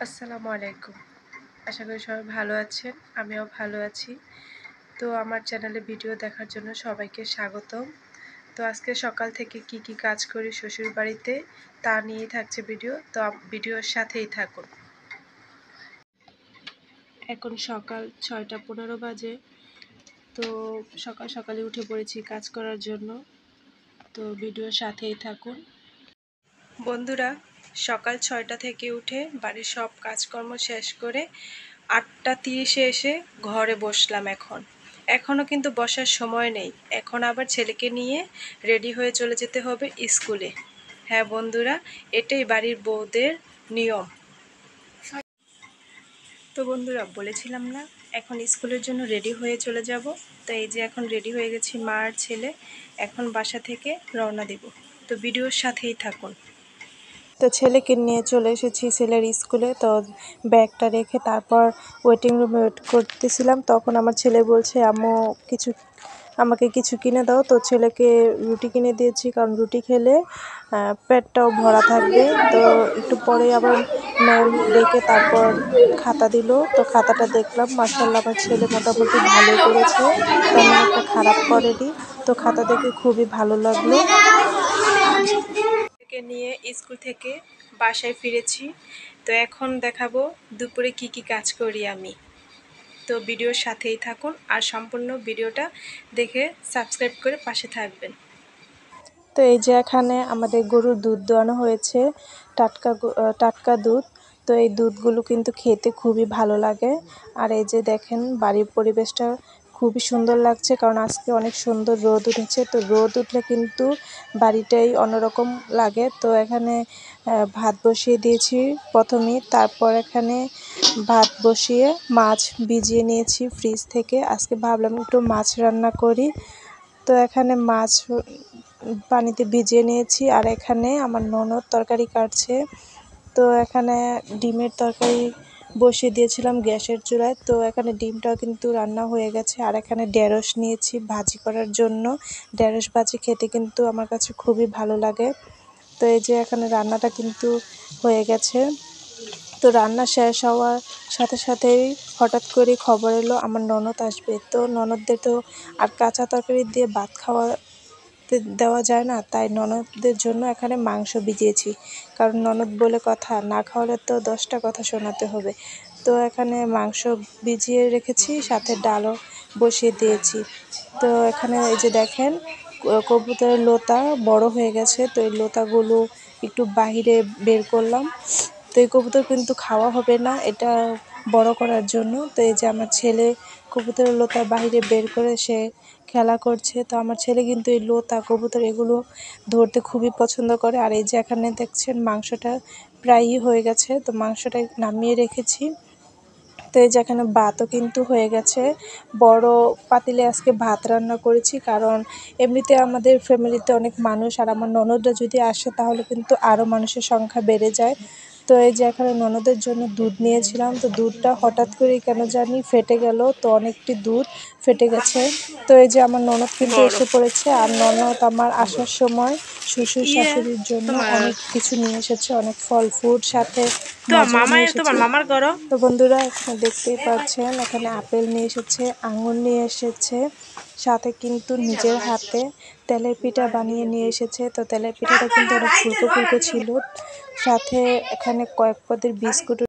আসসালামু আলাইকুম। আশা করি সবাই ভালো আছেন। আমিও ভালো আছি। তো আমার চ্যানেলে ভিডিও দেখার জন্য সবাইকে স্বাগতম। তো আজকে সকাল থেকে কি কাজ করি শ্বশুরবাড়িতে তা নিয়েই থাকছে ভিডিও। তো ভিডিওর সাথেই থাকুন। এখন সকাল 6টা 15 বাজে। তো সকালে উঠে পড়েছি কাজ করার জন্য। তো ভিডিওর সাথেই থাকুন। বন্ধুরা, সকাল 6টা থেকে উঠে বাড়ির সব কাজকর্ম শেষ করে 8টা 30-এ এসে ঘরে বসলাম। এখনও কিন্তু বসার সময় নেই। এখন আবার ছেলেকে নিয়ে রেডি হয়ে চলে যেতে হবে স্কুলে। হ্যাঁ বন্ধুরা, এটাই বাড়ির বউদের নিয়ম। তো বন্ধুরা, বলেছিলাম না এখন স্কুলের জন্য রেডি হয়ে চলে যাব। তো এই যে এখন রেডি হয়ে গেছি মা আর ছেলে। এখন বাসা থেকে রওনা দেব। তো ভিডিওর সাথেই থাকুন। তো ছেলেকে নিয়ে চলে এসেছি ছেলের স্কুলে। তো ব্যাগটা রেখে তারপর ওয়েটিং রুমে ওয়েট করতেছিলাম। তখন আমার ছেলে বলছে, আম্মু আমাকে কিছু কিনে দাও। তো ছেলেকে রুটি কিনে দিয়েছি, কারণ রুটি খেলে পেটটাও ভরা থাকবে। তো একটু পরে আবার ম্যাম ডেকে তারপর খাতা দিল। তো খাতাটা দেখলাম, মাশাআল্লাহ আমার ছেলে মোটামুটি ভালোই করেছে, তেমন একটা খারাপ করেনি। তো খাতা দেখে খুবই ভালো লাগলো। নিয়ে স্কুল থেকে বাসায় ফিরেছি। তো এখন দেখাবো দুপুরে কি কাজ করি আমি। তো ভিডিওর সাথেই থাকুন আর সম্পূর্ণ ভিডিওটা দেখে সাবস্ক্রাইব করে পাশে থাকবেন। তো এই যে এখানে আমাদের গরুর দুধ দোয়ানো হয়েছে, টাটকা দুধ। তো এই দুধগুলো কিন্তু খেতে খুবই ভালো লাগে। আর এই যে দেখেন বাড়ির পরিবেশটা খুবই সুন্দর লাগছে, কারণ আজকে অনেক সুন্দর রোদ উঠেছে। তো রোদ উঠলে কিন্তু বাড়িটাই অন্যরকম লাগে। তো এখানে ভাত বসিয়ে দিয়েছি প্রথমেই। তারপর এখানে ভাত বসিয়ে মাছ ভিজিয়ে নিয়েছি ফ্রিজ থেকে। আজকে ভাবলাম একটু মাছ রান্না করি। তো এখানে মাছ পানিতে ভিজিয়ে নিয়েছি। আর এখানে আমার ননদ তরকারি কাটছে। তো এখানে ডিমের তরকারি বসিয়ে দিয়েছিলাম গ্যাসের চুলায়। তো এখানে ডিমটাও কিন্তু রান্না হয়ে গেছে। আর এখানে ঢেঁড়স নিয়েছি ভাজি করার জন্য। ঢেঁড়স ভাজি খেতে কিন্তু আমার কাছে খুবই ভালো লাগে। তো এই যে এখানে রান্নাটা কিন্তু হয়ে গেছে। তো রান্না শেষ হওয়ার সাথেই হঠাৎ করে খবর এলো আমার ননদ আসবে। তো ননদদের তো আর কাঁচা তরকারি দিয়ে ভাত দেওয়া যায় না, তাই ননদদের জন্য এখানে মাংস ভিজিয়েছি। কারণ ননদ বলে কথা, না খাওয়ালে তো 10টা কথা শোনাতে হবে। তো এখানে মাংস ভিজিয়ে রেখেছি, সাথে ডালও বসিয়ে দিয়েছি। তো এখানে এই যে দেখেন কবুতরের লোতা বড় হয়ে গেছে। তো এই লোতাগুলো একটু বাহিরে বের করলাম। তো এই কবুতর কিন্তু খাওয়া হবে না, এটা বড় করার জন্য। তো এই যে আমার ছেলে কবুতরের লোতা বাহিরে বের করে সে খেলা করছে। তো আমার ছেলে কিন্তু এই লোতা কবুতর এগুলো ধরতে খুবই পছন্দ করে। আর এই যে এখানে দেখছেন মাংসটা প্রায়ই হয়ে গেছে। তো মাংসটা নামিয়ে রেখেছি। তো এই যে এখানে ভাতও কিন্তু হয়ে গেছে। বড় পাতিলে আজকে ভাত রান্না করেছি, কারণ এমনিতে আমাদের ফ্যামিলিতে অনেক মানুষ, আর আমার ননদরা যদি আসে তাহলে কিন্তু আরও মানুষের সংখ্যা বেড়ে যায়। তো এই যে এখানে ননদের জন্য দুধ নিয়েছিলাম। তো দুধটা হঠাৎ করে কেন জানি ফেটে গেল। তো অনেকটি দুধ ফেটে গেছে। তো এই যে আমার ননদ কিন্তু এসে পড়েছে। আর ননদ আমার আসার সময় শ্বশুর শাশুড়ির জন্য অনেক কিছু নিয়ে এসেছে, অনেক ফল ফ্রুট, সাথে মজা নিয়ে এসেছে। তো বন্ধুরা, এখানে দেখতেই পাচ্ছেন এখানে আপেল নিয়ে এসেছে, আঙুর নিয়ে এসেছে, সাথে কিন্তু নিজের হাতে তেলের পিঠা বানিয়ে নিয়ে এসেছে। তো তেলের পিঠাটা কিন্তু অনেক ফুলকো ছিল। সাথে এখানে কয়েক পদের বিস্কুট